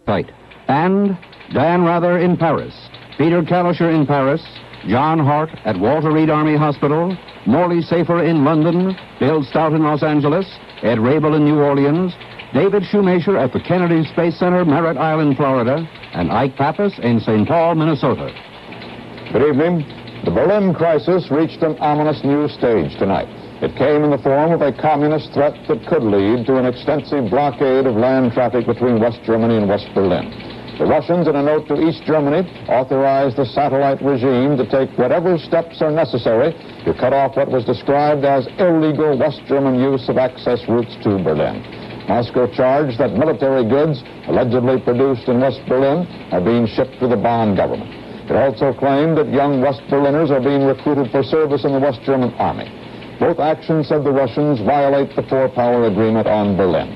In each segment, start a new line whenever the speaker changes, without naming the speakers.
fight. And Dan Rather in Paris, Peter Kalischer in Paris, John Hart at Walter Reed Army Hospital, Morley Safer in London, Bill Stout in Los Angeles, Ed Rabel in New Orleans, David Shoemaker at the Kennedy Space Center, Merritt Island, Florida, and Ike Pappas in St. Paul, Minnesota.
Good evening. The Berlin crisis reached an ominous new stage tonight. It came in the form of a communist threat that could lead to an extensive blockade of land traffic between West Germany and West Berlin. The Russians, in a note to East Germany, authorized the satellite regime to take whatever steps are necessary to cut off what was described as illegal West German use of access routes to Berlin. Moscow charged that military goods allegedly produced in West Berlin are being shipped to the Bonn government. It also claimed that young West Berliners are being recruited for service in the West German army. Both actions, said the Russians, violate the four-power agreement on Berlin.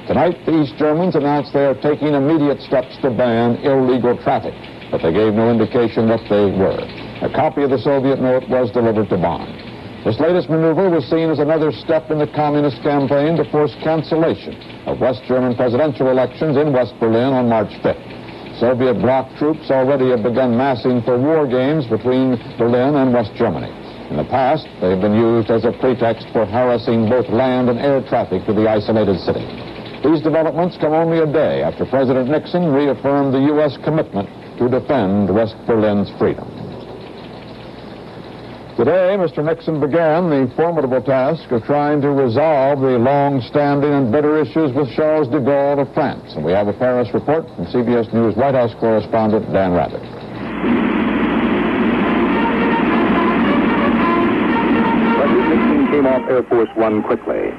Tonight, the East Germans announced they are taking immediate steps to ban illegal traffic, but they gave no indication what they were. A copy of the Soviet note was delivered to Bonn. This latest maneuver was seen as another step in the communist campaign to force cancellation of West German presidential elections in West Berlin on March 5th. Soviet bloc troops already have begun massing for war games between Berlin and West Germany. In the past, they have been used as a pretext for harassing both land and air traffic to the isolated city. These developments come only a day after President Nixon reaffirmed the U.S. commitment to defend West Berlin's freedom. Today, Mr. Nixon began the formidable task of trying to resolve the long-standing and bitter issues with Charles de Gaulle of France. And we have a Paris report from CBS News White House correspondent Dan Rather.
President Nixon came off Air Force One quickly.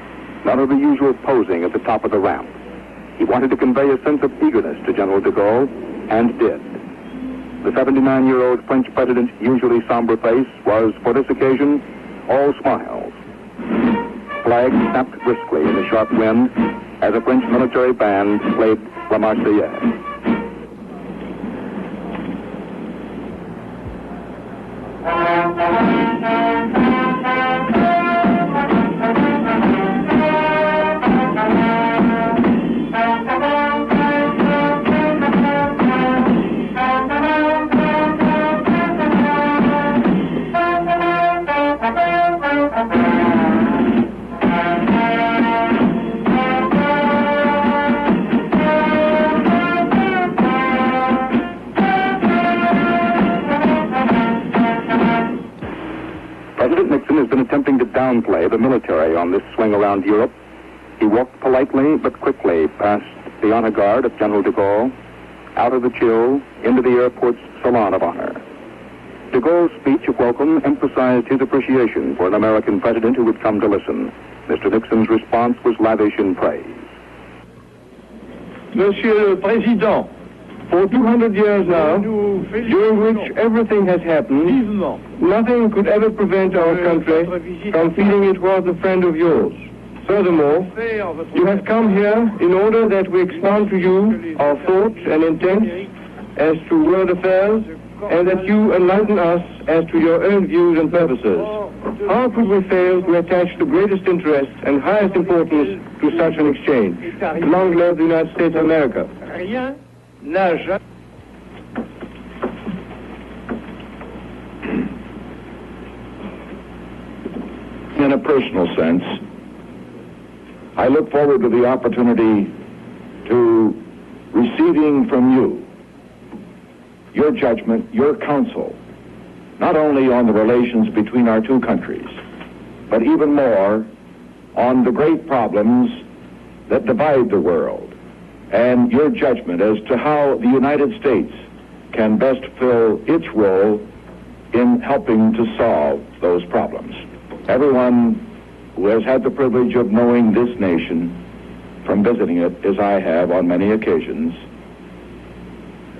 None of the usual posing at the top of the ramp. He wanted to convey a sense of eagerness to General de Gaulle, and did. The 79-year-old French president's usually somber face was, for this occasion, all smiles. Flags snapped briskly in the sharp wind as a French military band played La Marseillaise. President Nixon has been attempting to downplay the military on this swing around Europe. He walked politely but quickly past the honor guard of General de Gaulle, out of the chill, into the airport's salon of honor. De Gaulle's speech of welcome emphasized his appreciation for an American president who would come to listen. Mr. Nixon's response was lavish in praise.
Monsieur le Président, for 200 years now, during which everything has happened, nothing could ever prevent our country from feeling it was a friend of yours. Furthermore, you have come here in order that we expound to you our thoughts and intents as to world affairs, and that you enlighten us as to your own views and purposes. How could we fail to attach the greatest interest and highest importance to such an exchange? Long live the United States of America.
In a personal sense, I look forward to the opportunity to receiving from you your judgment, your counsel, not only on the relations between our two countries, but even more on the great problems that divide the world, and your judgment as to how the United States can best fill its role in helping to solve those problems. Everyone who has had the privilege of knowing this nation from visiting it, as I have on many occasions,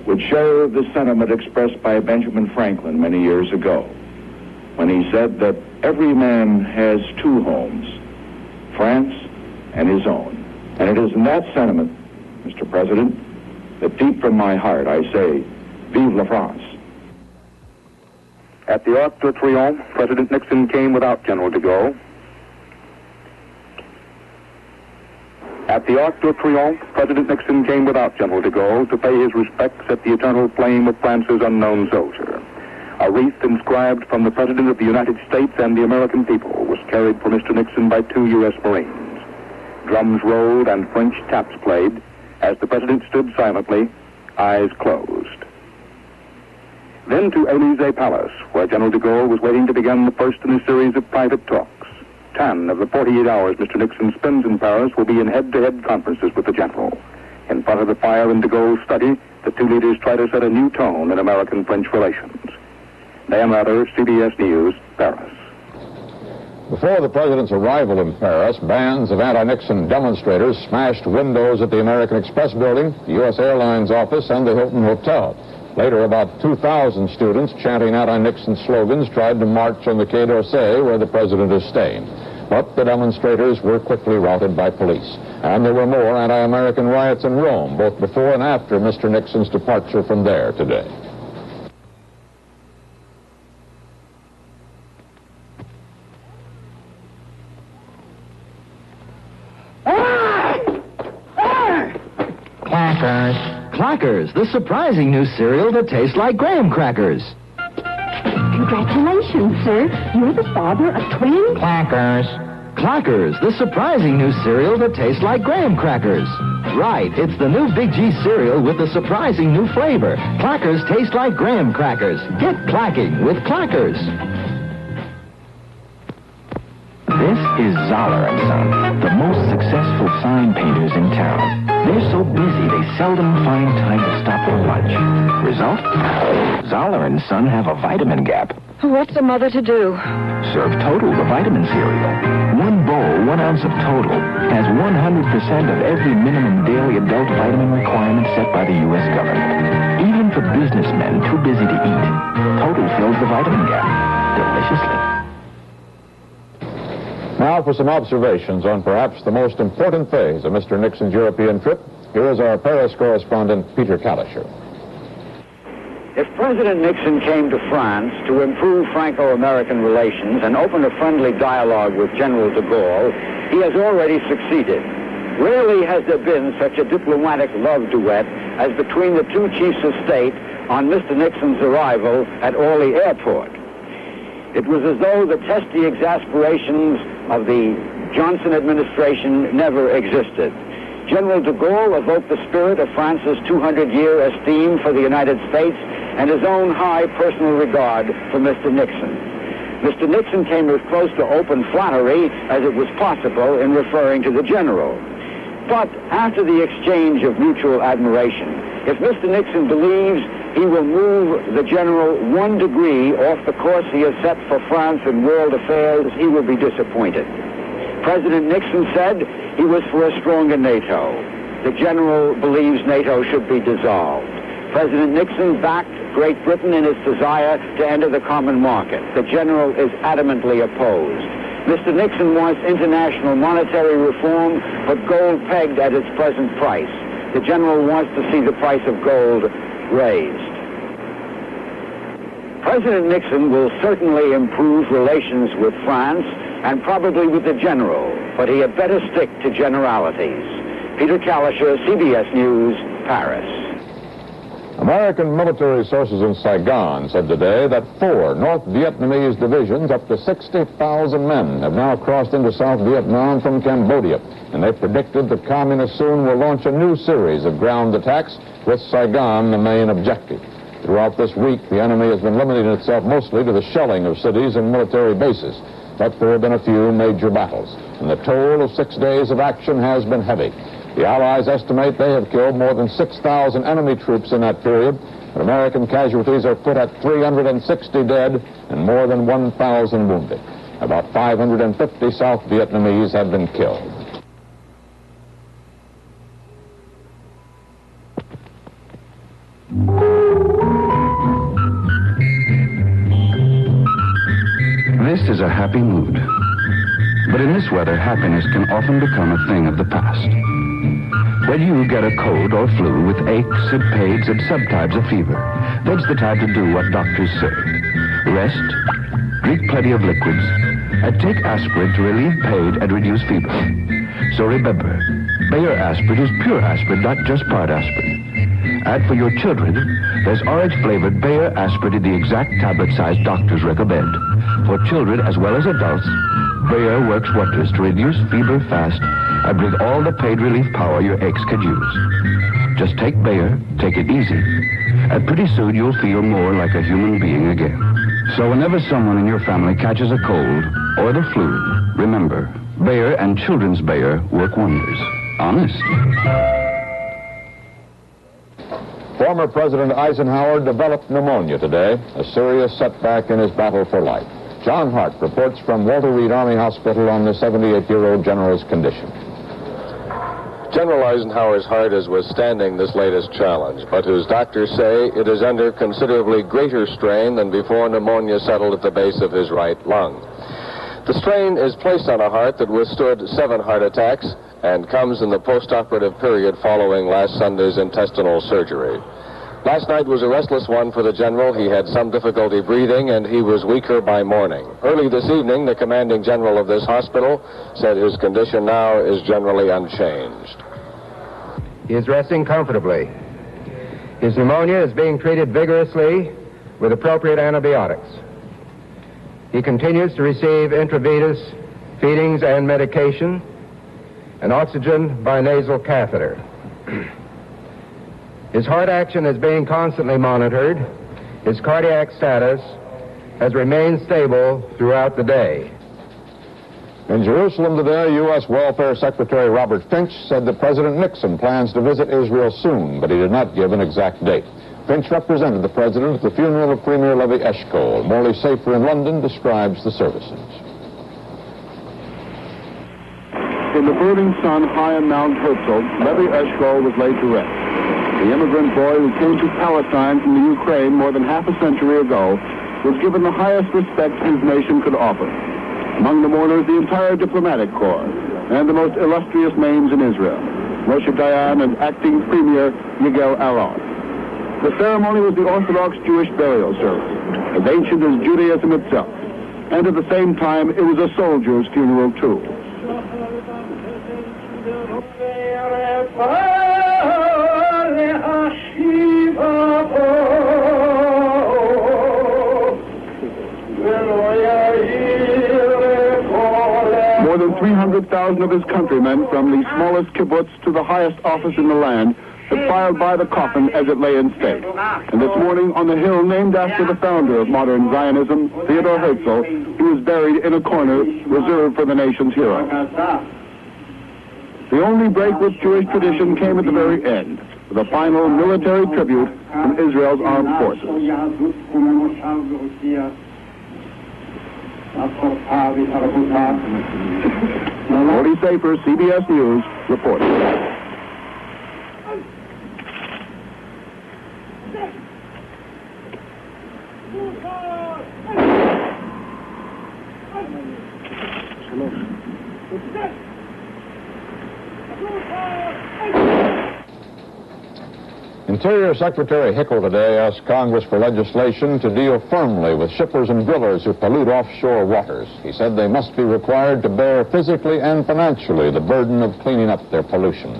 would share the sentiment expressed by Benjamin Franklin many years ago, when he said that every man has two homes, France and his own. And it is in that sentiment, Mr. President, that deep from my heart I say, Vive la France.
At the Arc de Triomphe, President Nixon came without General de Gaulle. At the Arc de Triomphe, President Nixon came without General de Gaulle to pay his respects at the eternal flame of France's unknown soldier. A wreath inscribed from the President of the United States and the American people was carried for Mr. Nixon by 2 U.S. Marines. Drums rolled and French taps played as the President stood silently, eyes closed. Then to Élysée Palace, where General de Gaulle was waiting to begin the first in a series of private talks. 10 of the 48 hours Mr. Nixon spends in Paris will be in head-to-head conferences with the general. In front of the fire in de Gaulle's study, the two leaders try to set a new tone in American-French relations. Dan Rather, CBS News, Paris.
Before the president's arrival in Paris, bands of anti-Nixon demonstrators smashed windows at the American Express building, the U.S. Airlines office, and the Hilton Hotel. Later, about 2,000 students chanting anti-Nixon slogans tried to march on the Quai d'Orsay, where the president is staying. But the demonstrators were quickly routed by police. And there were more anti-American riots in Rome, both before and after Mr. Nixon's departure from there today.
Clackers, the surprising new cereal that tastes like graham crackers.
Congratulations, sir. You're the father of twins.
Clackers, the surprising new cereal that tastes like graham crackers. Right, it's the new Big G cereal with the surprising new flavor. Clackers taste like graham crackers. Get clacking with Clackers.
This is Zoller & Son, the most successful sign painters in town. They're so busy they seldom find time to stop for lunch. Result? Zoller & Son have a vitamin gap.
What's a mother to do?
Serve Total, the vitamin cereal. One bowl, 1 ounce of Total, has 100% of every minimum daily adult vitamin requirement set by the U.S. government. Even for businessmen too busy to eat, Total fills the vitamin gap deliciously.
Now for some observations on perhaps the most important phase of Mr. Nixon's European trip. Here is our Paris correspondent, Peter Kalischer.
If President Nixon came to France to improve Franco-American relations and open a friendly dialogue with General de Gaulle, he has already succeeded. Rarely has there been such a diplomatic love duet as between the two chiefs of state on Mr. Nixon's arrival at Orly Airport. It was as though the testy exasperations of the Johnson administration never existed. General de Gaulle evoked the spirit of France's 200-year esteem for the United States and his own high personal regard for Mr. Nixon. Mr. Nixon came as close to open flattery as it was possible in referring to the general. But after the exchange of mutual admiration, if Mr. Nixon believes he will move the general 1 degree off the course he has set for France in world affairs, he will be disappointed. President Nixon said he was for a stronger NATO. The general believes NATO should be dissolved. President Nixon backed Great Britain in its desire to enter the common market. The general is adamantly opposed. Mr. Nixon wants international monetary reform, but gold pegged at its present price. The general wants to see the price of gold raised. President Nixon will certainly improve relations with France and probably with the general, but he had better stick to generalities. Peter Kalischer, CBS News, Paris.
American military sources in Saigon said today that 4 North Vietnamese divisions, up to 60,000 men, have now crossed into South Vietnam from Cambodia. And they predicted that communists soon will launch a new series of ground attacks, with Saigon the main objective. Throughout this week, the enemy has been limiting itself mostly to the shelling of cities and military bases. But there have been a few major battles, and the toll of 6 days of action has been heavy. The Allies estimate they have killed more than 6,000 enemy troops in that period, but American casualties are put at 360 dead and more than 1,000 wounded. About 550 South Vietnamese have been killed.
This is a happy mood. But in this weather, happiness can often become a thing of the past. When you get a cold or flu with aches and pains and sometimes a fever, that's the time to do what doctors say. Rest, drink plenty of liquids, and take aspirin to relieve pain and reduce fever. So remember,
Bayer aspirin is pure aspirin, not just part aspirin. And for your children, there's orange-flavored Bayer aspirin in the exact tablet size doctors recommend. For children as well as adults, Bayer works wonders to reduce fever fast and bring all the pain relief power your aches can use. Just take Bayer, take it easy, and pretty soon you'll feel more like a human being again. So whenever someone in your family catches a cold or the flu, remember, Bayer and Children's Bayer work wonders. Honest.
Former President Eisenhower developed pneumonia today, a serious setback in his battle for life. John Hart reports from Walter Reed Army Hospital on the 78-year-old general's condition.
General Eisenhower's heart is withstanding this latest challenge, but his doctors say it is under considerably greater strain than before pneumonia settled at the base of his right lung. The strain is placed on a heart that withstood 7 heart attacks and comes in the post-operative period following last Sunday's intestinal surgery. Last night was a restless one for the general. He had some difficulty breathing, and he was weaker by morning. Early this evening, the commanding general of this hospital said his condition now is generally unchanged.
He is resting comfortably. His pneumonia is being treated vigorously with appropriate antibiotics. He continues to receive intravenous feedings and medication and oxygen by nasal catheter. His heart action is being constantly monitored. His cardiac status has remained stable throughout the day.
In Jerusalem today, U.S. Welfare Secretary Robert Finch said that President Nixon plans to visit Israel soon, but he did not give an exact date. Finch represented the president at the funeral of Premier Levi Eshkol. Morley Safer in London describes the services.
In the burning sun high on Mount Herzl, Levi Eshkol was laid to rest. The immigrant boy who came to Palestine from the Ukraine more than half a century ago was given the highest respect his nation could offer. Among the mourners, the entire diplomatic corps and the most illustrious names in Israel, Moshe Dayan and acting Premier Yigal Aron. The ceremony was the Orthodox Jewish burial service, as ancient as Judaism itself, and at the same time it was a soldier's funeral too. More than 300,000 of his countrymen, from the smallest kibbutz to the highest office in the land, had filed by the coffin as it lay in state. And this morning, on the hill named after the founder of modern Zionism, Theodor Herzl, he was buried in a corner reserved for the nation's hero. The only break with Jewish tradition came at the very end, with a final military tribute from Israel's armed forces. Morley Safer, CBS News, reporting.
Interior Secretary Hickel today asked Congress for legislation to deal firmly with shippers and drillers who pollute offshore waters. He said they must be required to bear physically and financially the burden of cleaning up their pollution.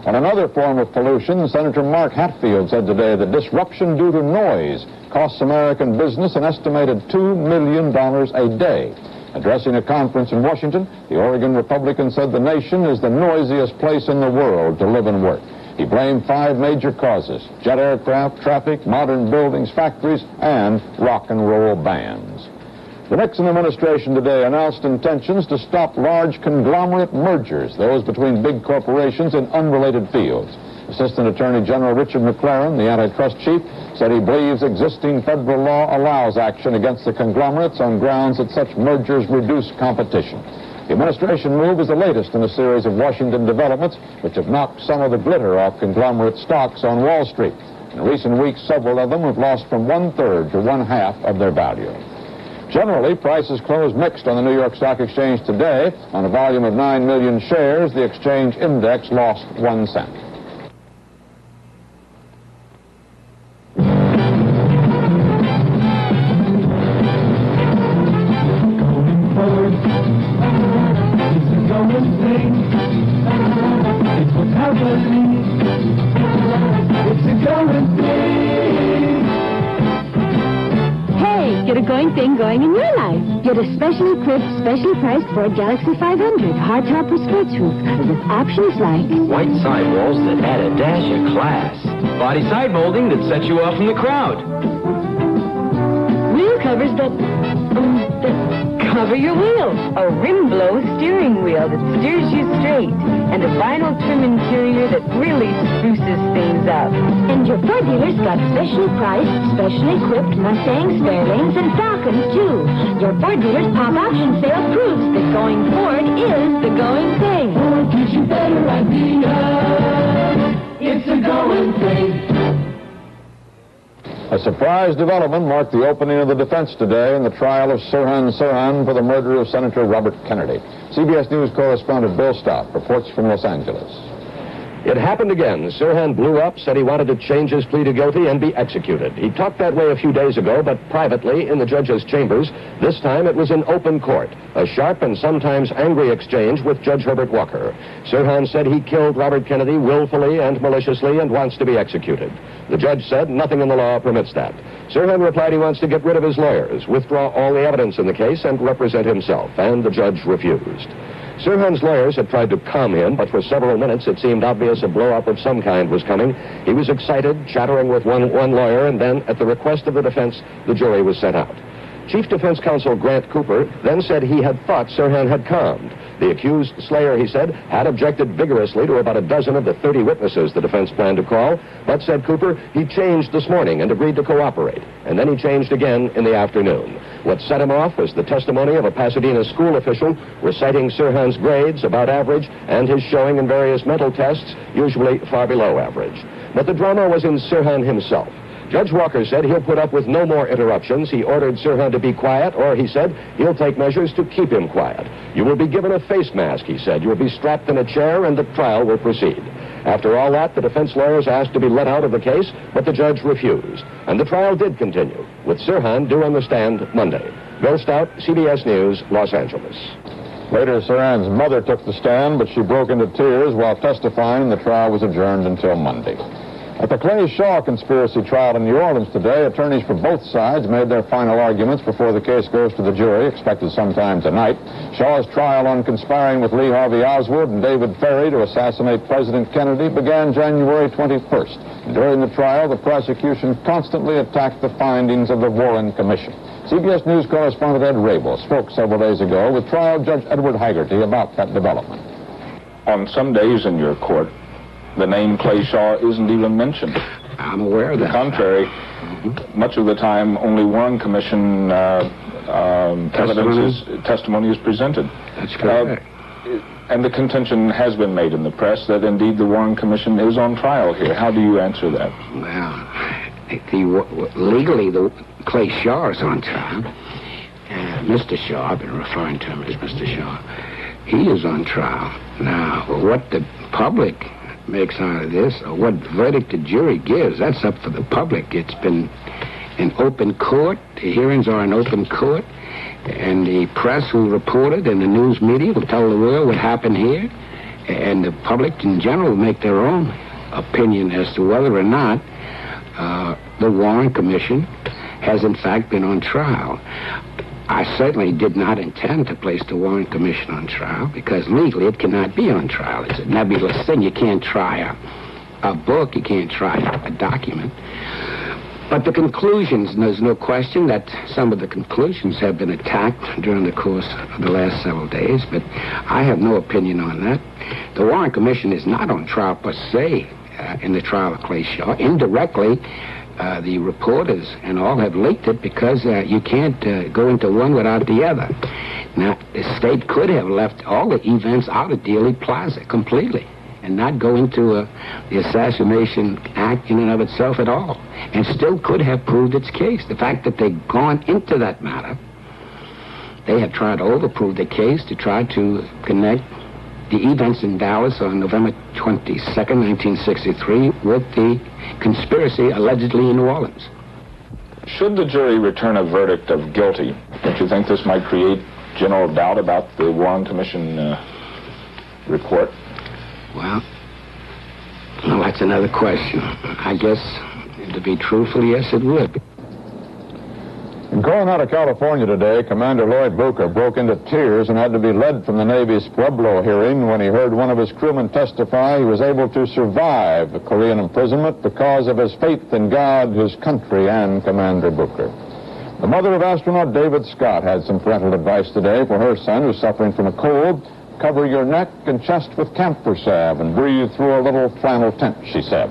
On another form of pollution, Senator Mark Hatfield said today that disruption due to noise costs American business an estimated $2 million a day. Addressing a conference in Washington, the Oregon Republican said the nation is the noisiest place in the world to live and work. He blamed 5 major causes: jet aircraft, traffic, modern buildings, factories, and rock and roll bands. The Nixon administration today announced intentions to stop large conglomerate mergers, those between big corporations in unrelated fields. Assistant Attorney General Richard McLaren, the antitrust chief, said he believes existing federal law allows action against the conglomerates on grounds that such mergers reduce competition. The administration move is the latest in a series of Washington developments which have knocked some of the glitter off conglomerate stocks on Wall Street. In recent weeks, several of them have lost from 1/3 to 1/2 of their value. Generally, prices closed mixed on the New York Stock Exchange today. On a volume of 9 million shares, the exchange index lost 1 cent.
It's the going thing going in your life. Get a specially equipped, specially priced Ford Galaxy 500 hardtop with sports roof with options like
white sidewalls that add a dash of class. Body side molding that sets you off from the crowd.
wheel covers that cover your wheels. A rim blow steering wheel that steers you straight. And a vinyl trim interior that really spruces things up. And your Ford dealer's got specially priced, specially equipped Mustangs, Fairlanes, and Falcons, too. Your Ford dealer's pop auction sale proves that going Ford is the going thing. Ford gives you better ideas. It's a going thing.
A surprise development marked the opening of the defense today in the trial of Sirhan Sirhan for the murder of Senator Robert Kennedy. CBS News correspondent Bill Stott reports from Los Angeles.
It happened again. Sirhan blew up, said he wanted to change his plea to guilty and be executed. He talked that way a few days ago, but privately in the judge's chambers. This time it was in open court, a sharp and sometimes angry exchange with Judge Herbert Walker. Sirhan said he killed Robert Kennedy willfully and maliciously and wants to be executed. The judge said nothing in the law permits that. Sirhan replied he wants to get rid of his lawyers, withdraw all the evidence in the case, and represent himself, and the judge refused. Sirhan's lawyers had tried to calm him, but for several minutes it seemed obvious a blow-up of some kind was coming. He was excited, chattering with one lawyer, and then, at the request of the defense, the jury was sent out. Chief Defense Counsel Grant Cooper then said he had thought Sirhan had calmed. The accused slayer, he said, had objected vigorously to about a dozen of the 30 witnesses the defense planned to call, but, said Cooper, he changed this morning and agreed to cooperate. And then he changed again in the afternoon. What set him off was the testimony of a Pasadena school official reciting Sirhan's grades, about average, and his showing in various mental tests, usually far below average. But the drama was in Sirhan himself. Judge Walker said he'll put up with no more interruptions. He ordered Sirhan to be quiet, or, he said, he'll take measures to keep him quiet. You will be given a face mask, he said. You will be strapped in a chair, and the trial will proceed. After all that, the defense lawyers asked to be let out of the case, but the judge refused. And the trial did continue, with Sirhan due on the stand Monday. Bill Stout, CBS News, Los Angeles.
Later, Sirhan's mother took the stand, but she broke into tears while testifying, and the trial was adjourned until Monday. At the Clay Shaw conspiracy trial in New Orleans today, attorneys for both sides made their final arguments before the case goes to the jury, expected sometime tonight. Shaw's trial on conspiring with Lee Harvey Oswald and David Ferry to assassinate President Kennedy began January 21st. During the trial, the prosecution constantly attacked the findings of the Warren Commission. CBS News correspondent Ed Rabel spoke several days ago with trial judge Edward Haggerty about that development.
On some days in your court, the name Clay Shaw isn't even mentioned.
I'm aware of that.
On the contrary, much of the time only Warren Commission testimony is presented.
That's correct.
And the contention has been made in the press that indeed the Warren Commission is on trial here. How do you answer that?
Well, legally, the Clay Shaw is on trial. Mr. Shaw, I've been referring to him as Mr. Shaw, he is on trial. Now, what the public makes out of this, or what verdict the jury gives, that's up for the public. It's been in open court. The hearings are in open court, and the press will report it, and the news media will tell the world what happened here, and the public in general will make their own opinion as to whether or not the Warren Commission has in fact been on trial. I certainly did not intend to place the Warren Commission on trial, because legally it cannot be on trial. It's a nebulous thing. You can't try a book. You can't try a document. But the conclusions, and there's no question that some of the conclusions have been attacked during the course of the last several days, but I have no opinion on that. The Warren Commission is not on trial per se in the trial of Clay Shaw. Indirectly, the reporters and all have leaked it, because you can't go into one without the other. Now, the state could have left all the events out of Dealey Plaza completely and not go into the assassination act in and of itself at all, and still could have proved its case. The fact that they've gone into that matter, they have tried to overprove the case to try to connect the events in Dallas on November 22nd, 1963, with the conspiracy allegedly in New Orleans.
Should the jury return a verdict of guilty, don't you think this might create general doubt about the Warren Commission report?
Well, that's another question. I guess, to be truthful, yes, it would.
In Coronado, California today, Commander Lloyd Booker broke into tears and had to be led from the Navy's Pueblo hearing when he heard one of his crewmen testify he was able to survive the Korean imprisonment because of his faith in God, his country, and Commander Booker. The mother of astronaut David Scott had some parental advice today for her son who's suffering from a cold. Cover your neck and chest with camphor salve and breathe through a little flannel tent, she said.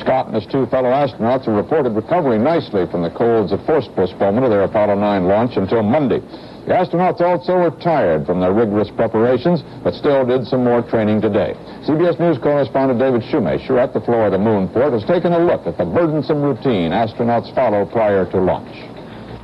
Scott and his two fellow astronauts are reported recovering nicely from the colds that forced postponement of their Apollo 9 launch until Monday. The astronauts also were tired from their rigorous preparations, but still did some more training today. CBS News correspondent David Shoemaker at the Florida Moonport has taken a look at the burdensome routine astronauts follow prior to launch.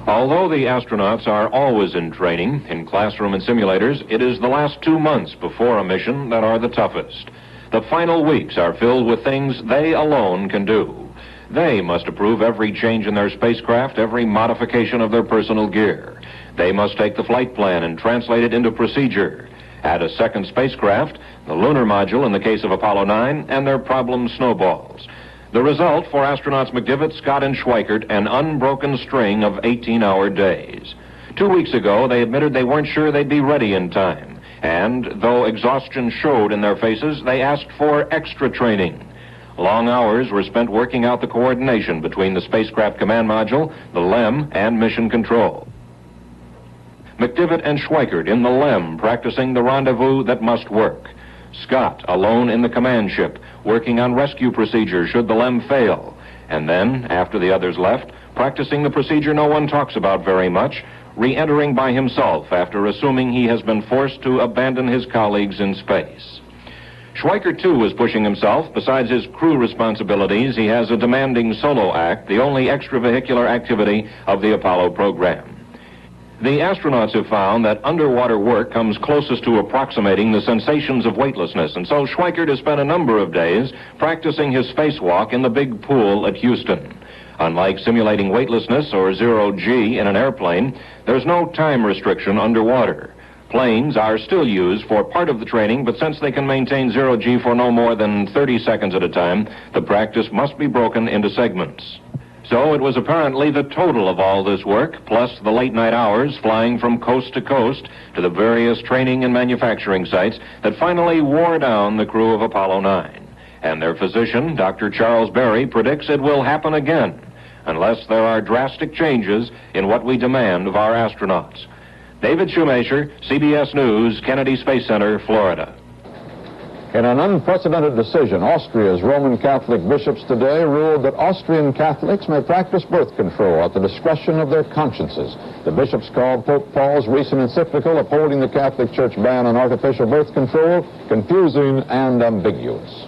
Although the astronauts are always in training, in classroom and simulators, it is the last 2 months before a mission that are the toughest. The final weeks are filled with things they alone can do. They must approve every change in their spacecraft, every modification of their personal gear. They must take the flight plan and translate it into procedure. Add a second spacecraft, the lunar module in the case of Apollo 9, and their problem snowballs. The result for astronauts McDivitt, Scott, and Schweikert, an unbroken string of 18-hour days. 2 weeks ago, they admitted they weren't sure they'd be ready in time. And though exhaustion showed in their faces, they asked for extra training. Long hours were spent working out the coordination between the spacecraft command module, the LEM, and mission control. McDivitt and Schweikert in the LEM practicing the rendezvous that must work. Scott alone in the command ship, working on rescue procedures should the LEM fail. And then, after the others left, practicing the procedure no one talks about very much, re-entering by himself after assuming he has been forced to abandon his colleagues in space. Schweikert, too, is pushing himself. Besides his crew responsibilities, he has a demanding solo act, the only extravehicular activity of the Apollo program. The astronauts have found that underwater work comes closest to approximating the sensations of weightlessness, and so Schweikert has spent a number of days practicing his spacewalk in the big pool at Houston. Unlike simulating weightlessness or zero-G in an airplane, there's no time restriction underwater. Planes are still used for part of the training, but since they can maintain zero-G for no more than 30 seconds at a time, the practice must be broken into segments. So it was apparently the total of all this work, plus the late-night hours flying from coast to coast to the various training and manufacturing sites, that finally wore down the crew of Apollo 9. And their physician, Dr. Charles Berry, predicts it will happen again, unless there are drastic changes in what we demand of our astronauts. David Shoemaker, CBS News, Kennedy Space Center, Florida.
In an unprecedented decision, Austria's Roman Catholic bishops today ruled that Austrian Catholics may practice birth control at the discretion of their consciences. The bishops called Pope Paul's recent encyclical upholding the Catholic Church ban on artificial birth control confusing and ambiguous.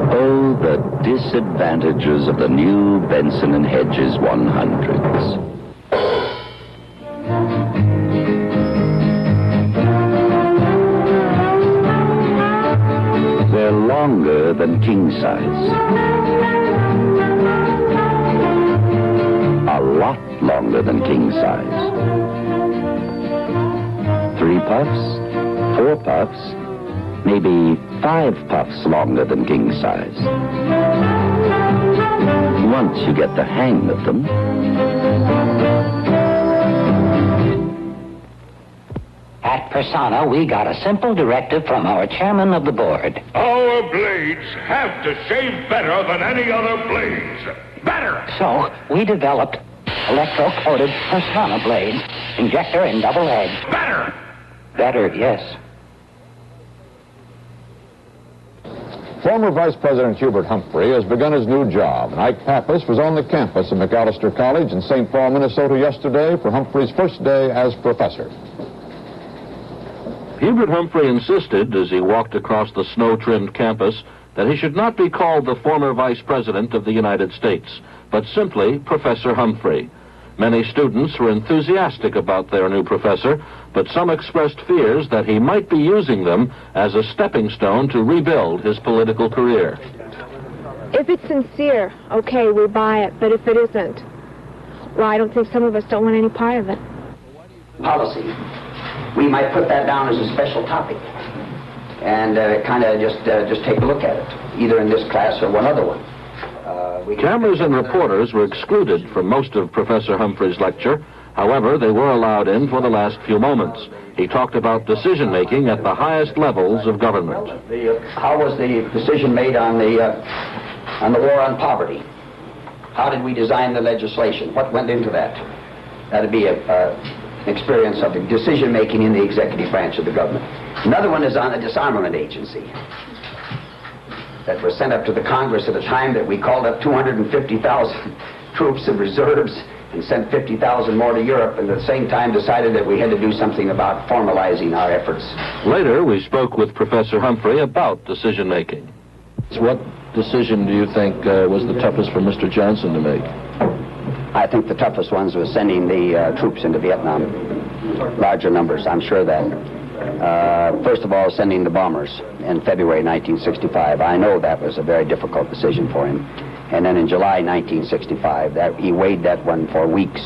Oh, the disadvantages of the new Benson & Hedges 100s. They're longer than king size. A lot longer than king size. 3 puffs, 4 puffs, maybe 5 puffs longer than king size. Once you get the hang of them.
At Persona, we got a simple directive from our chairman of the board.
Our blades have to shave better than any other blades. Better!
So, we developed electro-coated Persona blades, injector and double-edged.
Better!
Better, yes.
Former Vice President Hubert Humphrey has begun his new job, and Ike Pappas was on the campus of McAllister College in St. Paul, Minnesota yesterday for Humphrey's first day as professor.
Hubert Humphrey insisted, as he walked across the snow-trimmed campus, that he should not be called the former Vice President of the United States, but simply Professor Humphrey. Many students were enthusiastic about their new professor, but some expressed fears that he might be using them as a stepping stone to rebuild his political career.
If it's sincere, okay, we buy it, but if it isn't, well, I don't think some of us don't want any part of it.
Policy. We might put that down as a special topic. and kind of just take a look at it, either in this class or one other one.
Cameras and reporters were excluded from most of Professor Humphrey's lecture. However, they were allowed in for the last few moments. He talked about decision-making at the highest levels of government.
How was the decision made on the war on poverty? How did we design the legislation? What went into that? That'd be an experience of the decision-making in the executive branch of the government. Another one is on a disarmament agency that was sent up to the Congress at a time that we called up 250,000 troops and reserves and sent 50,000 more to Europe, and at the same time decided that we had to do something about formalizing our efforts.
Later, we spoke with Professor Humphrey about decision-making. What decision do you think was the toughest for Mr. Johnson to make?
I think the toughest ones was sending the troops into Vietnam. Larger numbers, I'm sure of that. First of all, sending the bombers in February 1965. I know that was a very difficult decision for him. And then in July 1965, he weighed that one for weeks.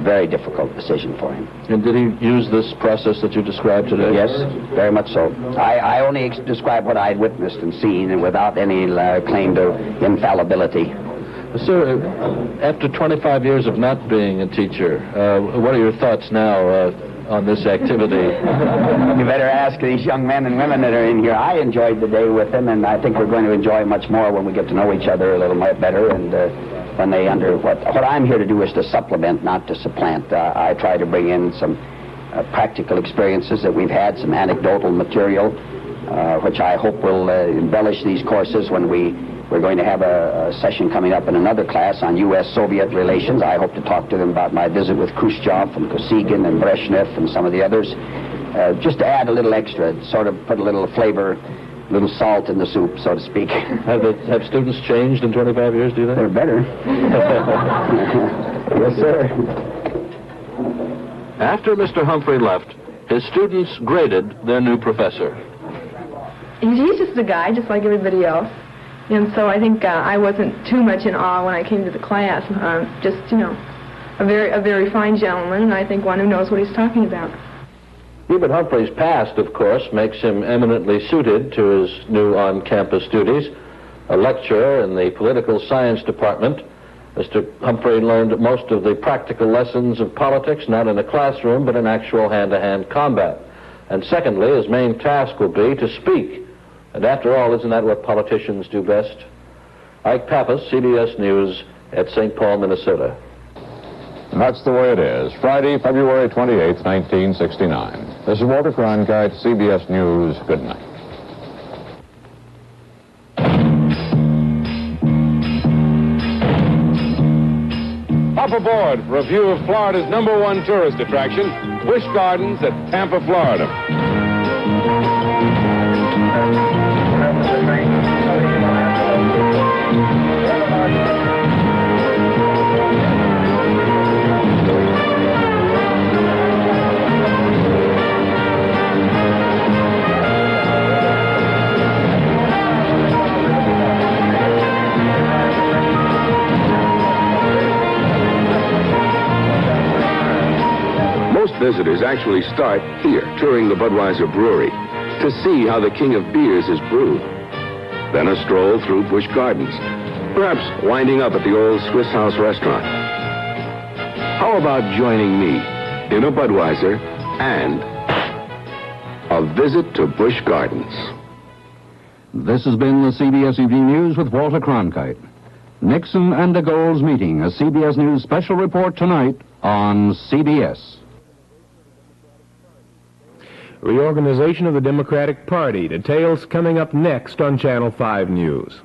Very difficult decision for him.
And did he use this process that you described today?
Yes, very much so. I only describe what I'd witnessed and seen, and without any claim to infallibility.
Sir, after 25 years of not being a teacher, what are your thoughts now on this activity?
You better ask these young men and women that are in here. I enjoyed the day with them, and I think we're going to enjoy much more when we get to know each other a little better, and when they what I'm here to do is to supplement, not to supplant. I try to bring in some practical experiences that we've had, some anecdotal material, which I hope will embellish these courses when we're going to have a session coming up in another class on U.S.-Soviet relations. I hope to talk to them about my visit with Khrushchev and Kosygin and Brezhnev and some of the others, just to add a little extra, sort of put a little flavor, a little salt in the soup, so to speak.
Have students changed in 25 years, do you think?
They're better. Yes, sir.
After Mr. Humphrey left, his students graded their new professor.
He's just a guy, just like everybody else. And so I think I wasn't too much in awe when I came to the class. Just, a very fine gentleman, and I think one who knows what he's talking about.
Hubert Humphrey's past, of course, makes him eminently suited to his new on-campus duties. A lecturer in the political science department, Mr. Humphrey learned most of the practical lessons of politics, not in a classroom, but in actual hand-to-hand combat. And secondly, his main task will be to speak. And after all, isn't that what politicians do best? Ike Pappas, CBS News, at St. Paul, Minnesota.
And that's the way it is. Friday, February 28th, 1969. This is Walter Cronkite, CBS News. Good night.
Hop aboard for a view of Florida's #1 tourist attraction, Busch Gardens at Tampa, Florida.
Visitors actually start here, touring the Budweiser brewery, to see how the king of beers is brewed. Then a stroll through Busch Gardens, perhaps winding up at the old Swiss House restaurant. How about joining me in a Budweiser and a visit to Busch Gardens?
This has been the CBS Evening News with Walter Cronkite. Nixon and de Gaulle's meeting, a CBS News special report tonight on CBS.
Reorganization of the Democratic Party. Details coming up next on Channel 5 News.